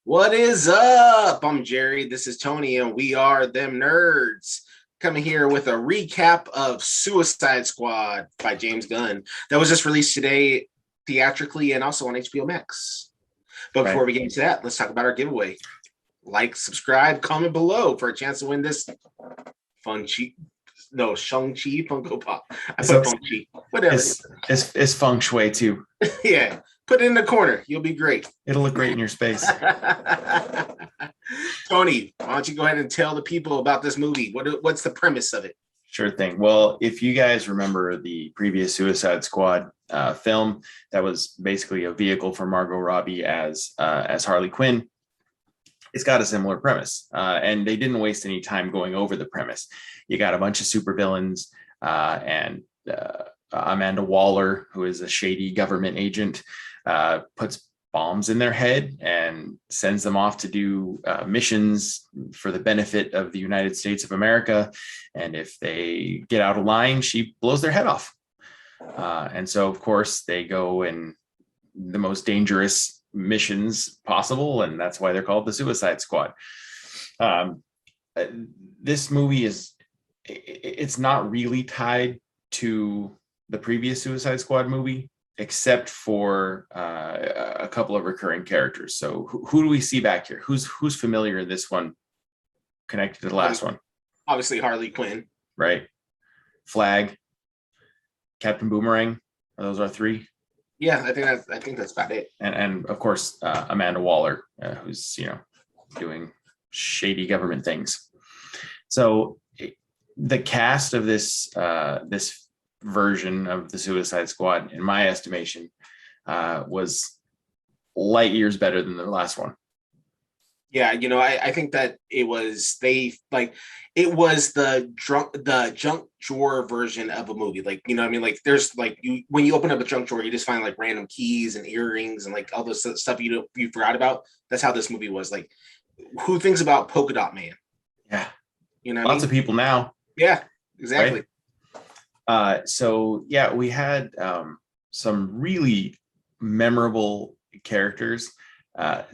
What is up? I'm Jerry. This is Tony, and we are them nerds. Coming here with a recap of Suicide Squad by James Gunn that was just released today theatrically and also on HBO Max. But Right. before we get into that, let's talk about our giveaway. Like, subscribe, comment below for a chance to win this fun cheap. No, Shang-Chi Funko Pop. I put Feng-Chi. Whatever. It's feng shui too. Yeah. Put it in the corner. You'll be great. It'll look great in your space. Tony, why don't you go ahead and tell the people about this movie? What's the premise of it? Sure thing. Well, if you guys remember the previous Suicide Squad film, that was basically a vehicle for Margot Robbie as Harley Quinn. It's got a similar premise, and they didn't waste any time going over the premise. You got a bunch of supervillains and Amanda Waller, who is a shady government agent, puts bombs in their head and sends them off to do missions for the benefit of the United States of America. And if they get out of line, she blows their head off. And so, of course, they go in the most dangerous missions possible, and that's why they're called the Suicide Squad. This movie it's not really tied to the previous Suicide Squad movie, except for a couple of recurring characters. So who do we see back here? Who's familiar in this one connected to the last one? Obviously Harley Quinn. Right. Flag, Captain Boomerang. Those are three. Yeah, I think that's about it. And of course, Amanda Waller, who's, doing shady government things. So the cast of this version of the Suicide Squad, in my estimation, was light years better than the last one. Yeah, I think that it was the junk drawer version of a movie. Like, I mean, like there's like when you open up a junk drawer, you just find like random keys and earrings and like all this stuff you forgot about. That's how this movie was. Like, who thinks about Polka Dot Man? Yeah, lots of people now. Yeah, exactly. Right? So yeah, we had some really memorable characters.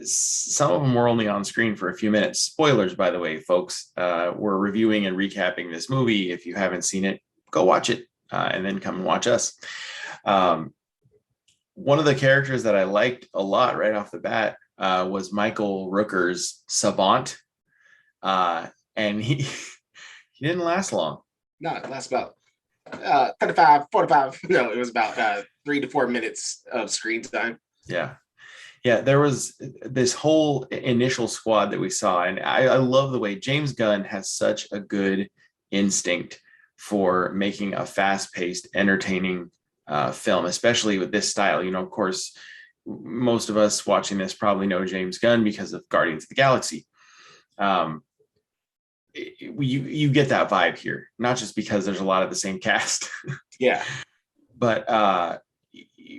Some of them were only on screen for a few minutes. Spoilers, by the way, folks. We're reviewing and recapping this movie. If you haven't seen it, go watch it and then come and watch us. One of the characters that I liked a lot right off the bat was Michael Rooker's Savant. And he didn't last long. No, it lasts about 45. No, it was about 3 to 4 minutes of screen time. Yeah, there was this whole initial squad that we saw, and I love the way James Gunn has such a good instinct for making a fast-paced, entertaining film, especially with this style. Of course, most of us watching this probably know James Gunn because of Guardians of the Galaxy. You get that vibe here, not just because there's a lot of the same cast. Yeah, but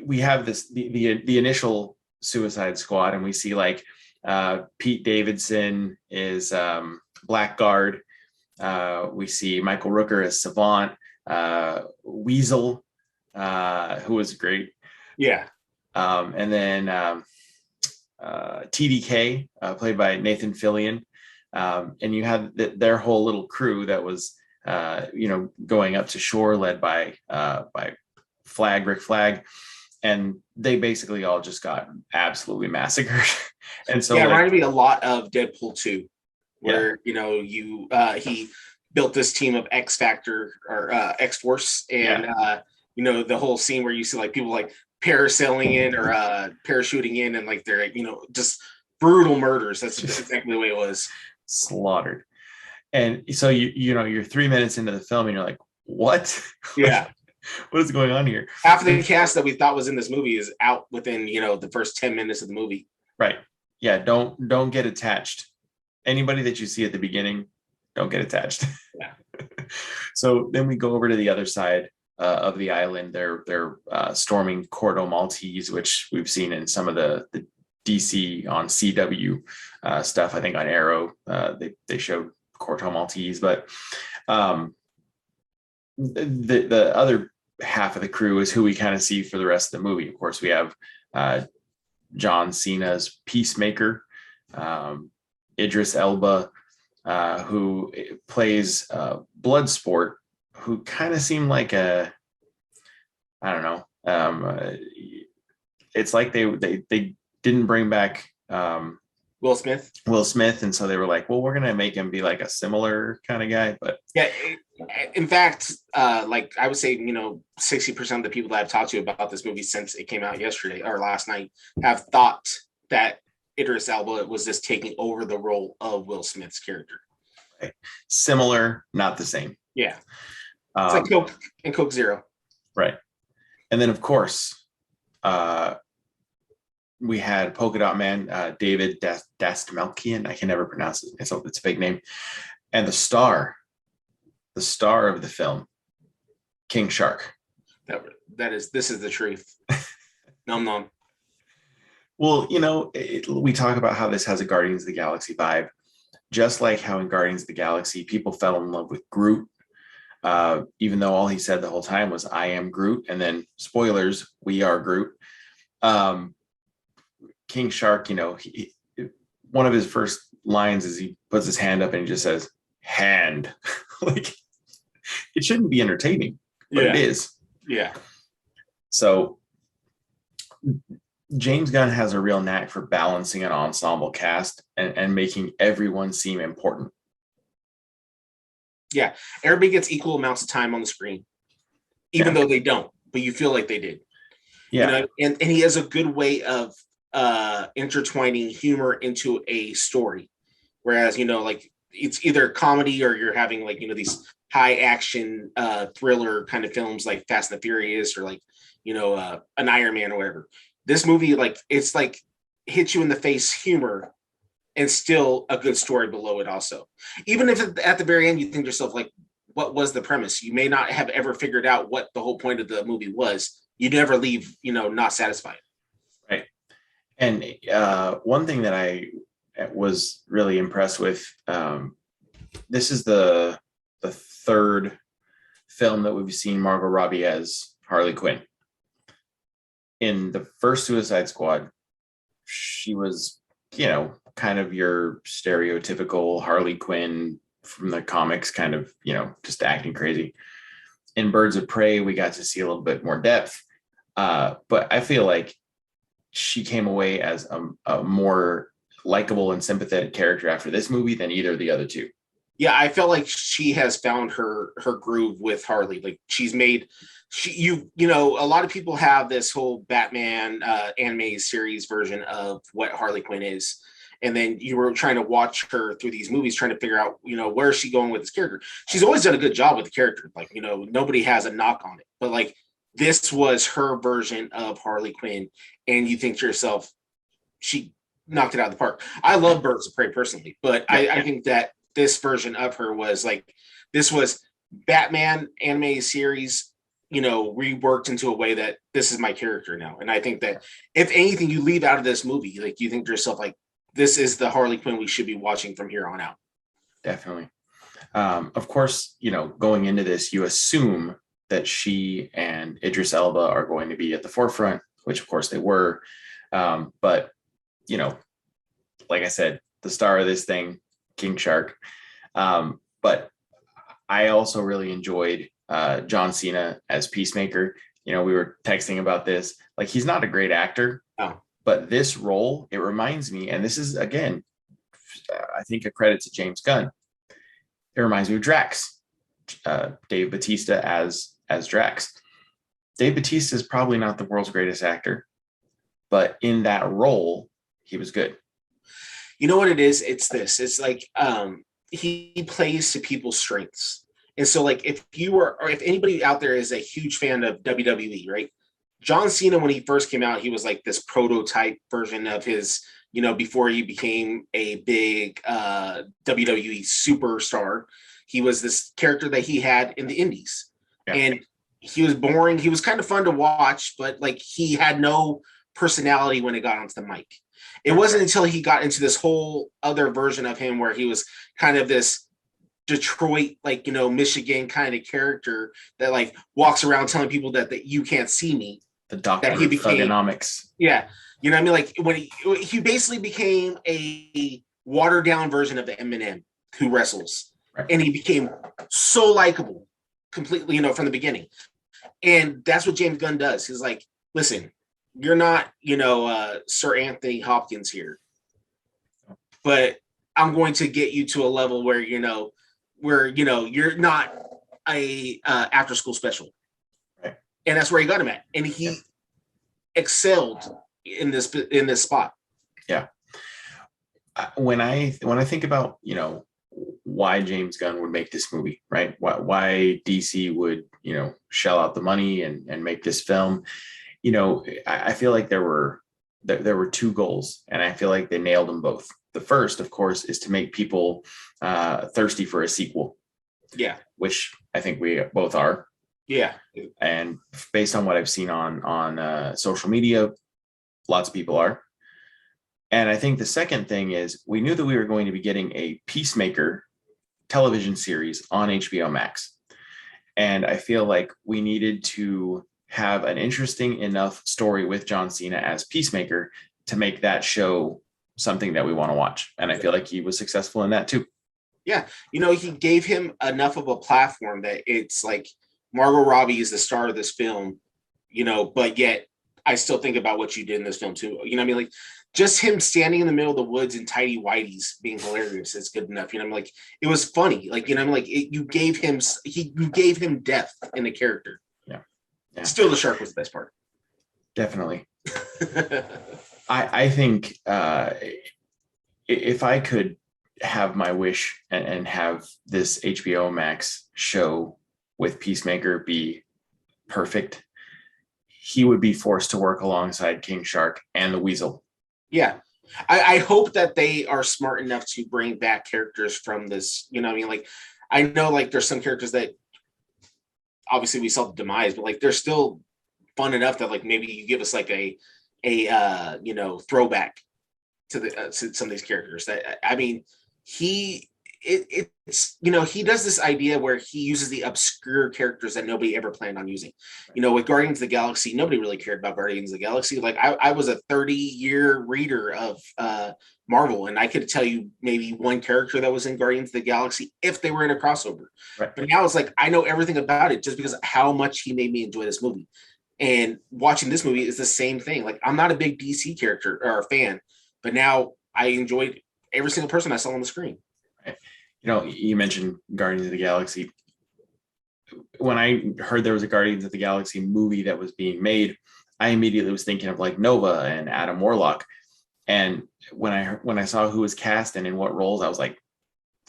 we have the initial Suicide Squad, and we see like Pete Davidson is Blackguard. We see Michael Rooker as Savant, Weasel, who was great. Yeah. And then TDK, played by Nathan Fillion. And you had their whole little crew that was going up to shore, led by Rick Flag. And they basically all just got absolutely massacred. And so, yeah, it reminded me a lot of Deadpool 2, where he built this team of X Factor or X Force, and the whole scene where you see like people like parasailing in or parachuting in, and like they're just brutal murders. That's exactly the way it was. Slaughtered. And so you're 3 minutes into the film, and you're like, what? Yeah. What is going on here? Half of the cast that we thought was in this movie is out within, the first 10 minutes of the movie. Right. Yeah. Don't get attached. Anybody that you see at the beginning, don't get attached. Yeah. So then we go over to the other side of the island. They're storming Corto Maltese, which we've seen in some of the DC on CW stuff. I think on Arrow, they showed Corto Maltese, but the other half of the crew is who we kind of see for the rest of the movie. Of course, we have John Cena's Peacemaker, Idris Elba, who plays Bloodsport, who kind of seemed like I don't know. It's like they didn't bring back Will Smith. Will Smith, and so they were like, well, we're gonna make him be like a similar kind of guy. But yeah, in fact, like I would say, 60% of the people that I've talked to about this movie since it came out yesterday or last night have thought that Idris Elba was just taking over the role of Will Smith's character. Right. Similar, not the same. Yeah, it's like Coke and Coke Zero. Right. And then, of course, we had Polka Dot Man, David Dastmalchian. I can never pronounce it. It's a fake name. And the star of the film, King Shark. This is the truth. Nom nom. Well, we talk about how this has a Guardians of the Galaxy vibe, just like how in Guardians of the Galaxy, people fell in love with Groot, even though all he said the whole time was, I am Groot. And then spoilers, we are Groot. King Shark, one of his first lines is he puts his hand up and he just says, hand. Like, it shouldn't be entertaining, but it is. Yeah. So James Gunn has a real knack for balancing an ensemble cast and making everyone seem important. Yeah. Everybody gets equal amounts of time on the screen, even though they don't, but you feel like they did. Yeah. And he has a good way of intertwining humor into a story. Whereas, like it's either comedy or you're having like, these high action thriller kind of films like Fast and the Furious or like, an Iron Man or whatever. This movie, like, it's like hits you in the face humor and still a good story below it also. Even if at the very end you think to yourself, like, what was the premise? You may not have ever figured out what the whole point of the movie was. You never leave, not satisfied. Right. And one thing that I was really impressed with, this is the third film that we've seen Margot Robbie as Harley Quinn. In the first Suicide Squad, she was, kind of your stereotypical Harley Quinn from the comics, kind of, just acting crazy. In Birds of Prey, we got to see a little bit more depth. But I feel like she came away as a more likable and sympathetic character after this movie than either of the other two. Yeah, I felt like she has found her groove with Harley. Like a lot of people have this whole Batman anime series version of what Harley Quinn is. And then you were trying to watch her through these movies, trying to figure out, where is she going with this character? She's always done a good job with the character. Like, nobody has a knock on it. But like, this was her version of Harley Quinn. And you think to yourself, she knocked it out of the park. I love Birds of Prey personally, but I think that this version of her was like, this was Batman anime series, reworked into a way that this is my character now. And I think that if anything you leave out of this movie, like you think to yourself, like, this is the Harley Quinn we should be watching from here on out. Definitely. Of course, going into this, you assume that she and Idris Elba are going to be at the forefront, which of course they were. But, like I said, the star of this thing, King Shark. But I also really enjoyed John Cena as Peacemaker. We were texting about this. Like, he's not a great actor, but this role, it reminds me, and this is, again, I think a credit to James Gunn. It reminds me of Drax, Dave Bautista as Drax. Dave Bautista is probably not the world's greatest actor, but in that role, he was good. You know what it is? It's this. It's like he plays to people's strengths. And so, like, if anybody out there is a huge fan of WWE, right? John Cena, when he first came out, he was like this prototype version of his, before he became a big WWE superstar. He was this character that he had in the indies. Yeah. And he was boring. He was kind of fun to watch, but like he had no personality when it got onto the mic. It wasn't until he got into this whole other version of him where he was kind of this Detroit, like, Michigan kind of character that like walks around telling people that you can't see me. The doctor of thugonomics. Yeah. You know what I mean? Like when he basically became a watered down version of the Eminem who wrestles, Right. and he became so likable completely, you know, from the beginning. And that's what James Gunn does. He's like, listen, you're not, you know, Sir Anthony Hopkins here, but I'm going to get you to a level where, you know, you're not a after school special. Right. And that's where he got him at. And he excelled in this spot. Yeah. When I think about, you know, why James Gunn would make this movie, right? Why DC would, you know, shell out the money and make this film, you know, I feel like there were two goals, and I feel like they nailed them both. The first, of course, is to make people thirsty for a sequel. Yeah. Which I think we both are. Yeah. And based on what I've seen on social media, lots of people are. And I think the second thing is we knew that we were going to be getting a Peacemaker television series on HBO Max. And I feel like we needed to have an interesting enough story with John Cena as Peacemaker to make that show something that we want to watch. And I feel like he was successful in that too. Yeah. You know, he gave him enough of a platform that it's like Margot Robbie is the star of this film, you know, but yet I still think about what you did in this film too. You know what I mean? Like just him standing in the middle of the woods in tidy whities being hilarious is good enough. You know, I'm like, it was funny. Like, you know, I'm like, you gave him depth in the character. Yeah. Still the shark was the best part. Definitely. I think if I could have my wish and have this HBO Max show with Peacemaker be perfect, he would be forced to work alongside King Shark and the Weasel. Yeah. I hope that they are smart enough to bring back characters from this. You know what I mean? Like, I know like there's some characters that obviously we saw the demise, but like they're still fun enough that like maybe you give us like a you know, throwback to the to some of these characters. That I mean, it's you know, he does this idea where he uses the obscure characters that nobody ever planned on using. You know, with Guardians of the Galaxy, nobody really cared about Guardians of the Galaxy. Like I was a 30-year reader of Marvel, and I could tell you maybe one character that was in Guardians of the Galaxy if they were in a crossover. Right. But now it's like I know everything about it just because of how much he made me enjoy this movie. And watching this movie is the same thing. Like I'm not a big DC character or fan, but now I enjoyed every single person I saw on the screen. Right. You know, you mentioned Guardians of the Galaxy. When I heard there was a Guardians of the Galaxy movie that was being made, I immediately was thinking of like Nova and Adam Warlock. And when I saw who was cast and in what roles, I was like,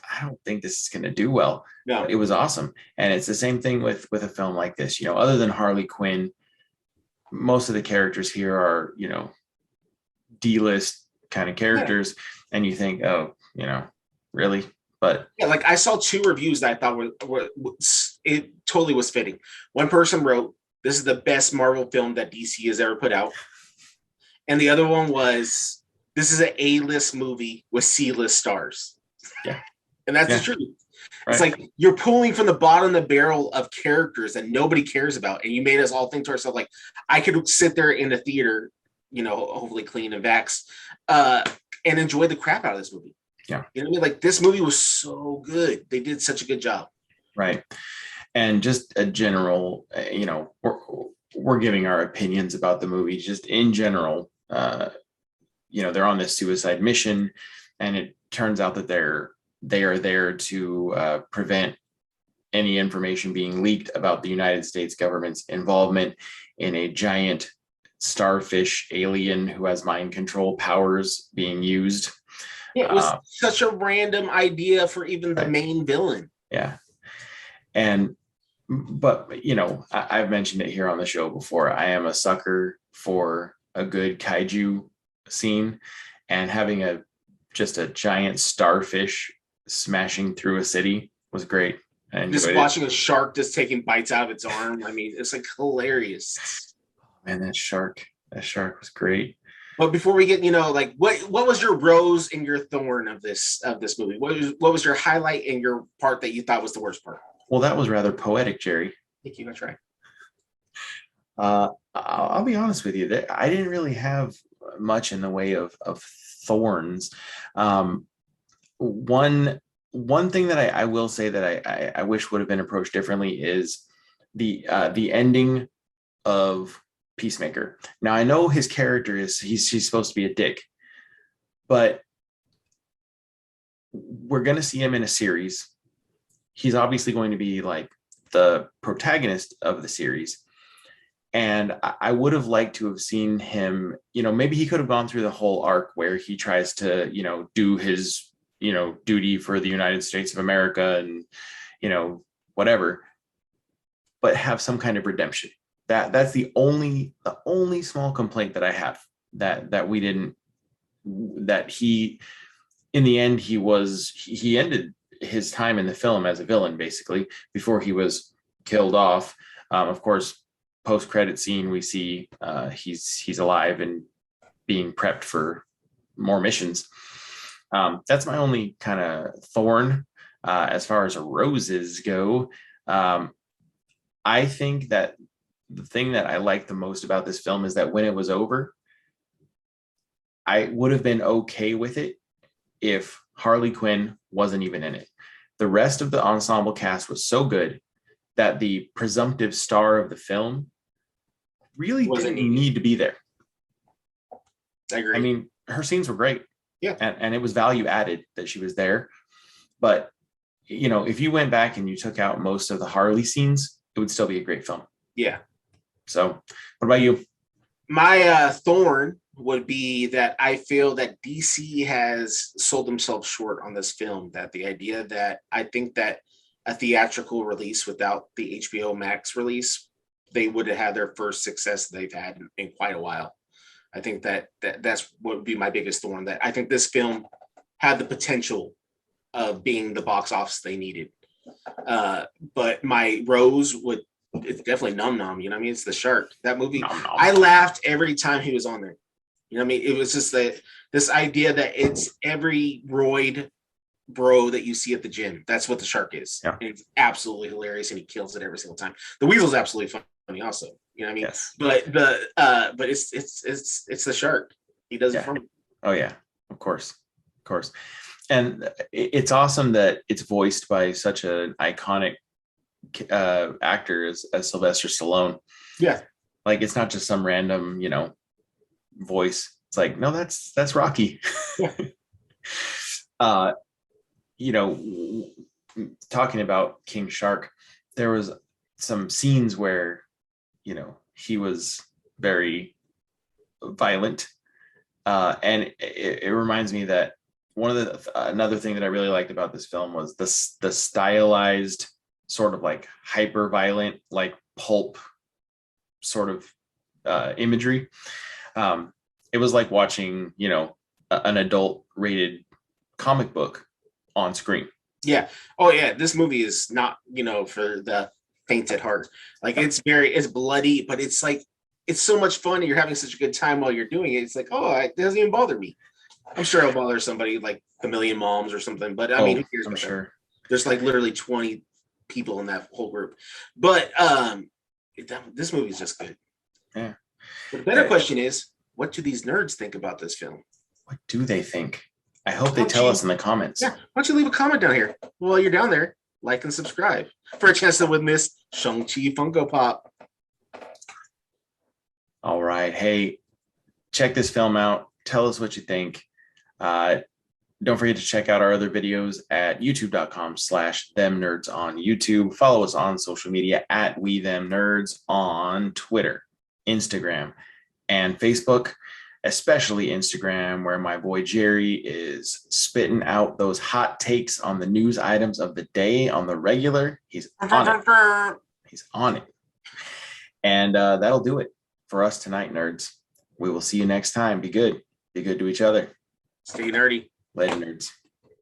I don't think this is going to do well. No. It was awesome. And it's the same thing with a film like this. You know, other than Harley Quinn, most of the characters here are, you know, D-list kind of characters. Yeah. And you think, oh, you know, really? But yeah, like I saw 2 reviews that I thought were it totally was fitting. One person wrote, "This is the best Marvel film that DC has ever put out," and the other one was, "This is an A-list movie with C-list stars." Yeah, and that's the truth. Right. It's like you're pulling from the bottom of the barrel of characters that nobody cares about, and you made us all think to ourselves, like, I could sit there in the theater, you know, hopefully clean and vax, and enjoy the crap out of this movie. Yeah. You know what I mean? Like this movie was so good. They did such a good job. Right. And just a general, you know, we're giving our opinions about the movie just in general. You know, they're on this suicide mission, and it turns out that they are there to prevent any information being leaked about the United States government's involvement in a giant starfish alien who has mind control powers being used. It was such a random idea for even the main villain. Yeah. But, you know, I've mentioned it here on the show before. I am a sucker for a good kaiju scene, and having just a giant starfish smashing through a city was great. And just watching a shark just taking bites out of its arm. I mean, it's like hilarious. Man, that shark was great. But before we get, you know, like what was your rose and your thorn of this movie? What was your highlight and your part that you thought was the worst part? Well, that was rather poetic, Jerry. Thank you. That's right. I'll be honest with you, that I didn't really have much in the way of Thorns. One thing that I will say that I wish would have been approached differently is the ending of Peacemaker. Now I know his character he's supposed to be a dick, but we're going to see him in a series. He's obviously going to be like the protagonist of the series. And I would have liked to have seen him, maybe he could have gone through the whole arc where he tries to, do his, duty for the United States of America and, whatever, but have some kind of redemption. That's the only small complaint that I have, that we didn't, that he, in the end, he ended his time in the film as a villain, basically, before he was killed off. Of course, post-credit scene, we see he's alive and being prepped for more missions. That's my only kind of thorn as far as roses go. I think that the thing that I like the most about this film is that when it was over, I would have been okay with it if Harley Quinn wasn't even in it. The rest of the ensemble cast was so good that the presumptive star of the film really didn't need to be there. I agree. I mean, her scenes were great. Yeah. And it was value added that she was there. But, if you went back and you took out most of the Harley scenes, it would still be a great film. Yeah. So what about you? My thorn would be that I feel that DC has sold themselves short on this film. That the idea that I think that a theatrical release without the HBO Max release, they would have had their first success they've had in quite a while. I think that's what would be my biggest thorn. That I think this film had the potential of being the box office they needed. But my rose would, it's definitely Num Num. You know what I mean? It's the shark. That movie. Nom, nom. I laughed every time he was on there. You know what I mean? It was just this idea that it's every roid bro that you see at the gym. That's what the shark is. Yeah. And it's absolutely hilarious, and he kills it every single time. The weasel's absolutely funny also. You know what I mean? Yes. But it's the shark. He does it for me. Oh yeah, of course. And it's awesome that it's voiced by such an iconic actor as Sylvester Stallone. Yeah. Like, it's not just some random, voice. It's like, no, that's Rocky. Yeah. Talking about King Shark, there was some scenes where, he was very violent. And it reminds me that one of another thing that I really liked about this film was the stylized sort of like hyper violent, like pulp sort of imagery. It was like watching, an adult rated comic book on screen. Yeah. Oh yeah. This movie is not, for the faint at heart. Like, it's bloody, but it's like, it's so much fun, and you're having such a good time while you're doing it. It's like, it doesn't even bother me. I'm sure it'll bother somebody like a million moms or something, but I mean, who cares? I'm sure. That? There's like literally 20 people in that whole group. But this movie is just good. Yeah. But the better question is, what do these nerds think about this film? What do they think? I hope they tell us in the comments. Yeah. Why don't you leave a comment down here? While you're down there, like and subscribe for a chance to win this Shang-Chi Funko Pop. All right. Hey, check this film out. Tell us what you think. Don't forget to check out our other videos at youtube.com/themnerds on YouTube. Follow us on social media at WeThemNerds on Twitter, Instagram, and Facebook, especially Instagram, where my boy Jerry is spitting out those hot takes on the news items of the day on the regular. He's on it. He's on it. And that'll do it for us tonight, nerds. We will see you next time. Be good. Be good to each other. Stay nerdy. Later, nerds.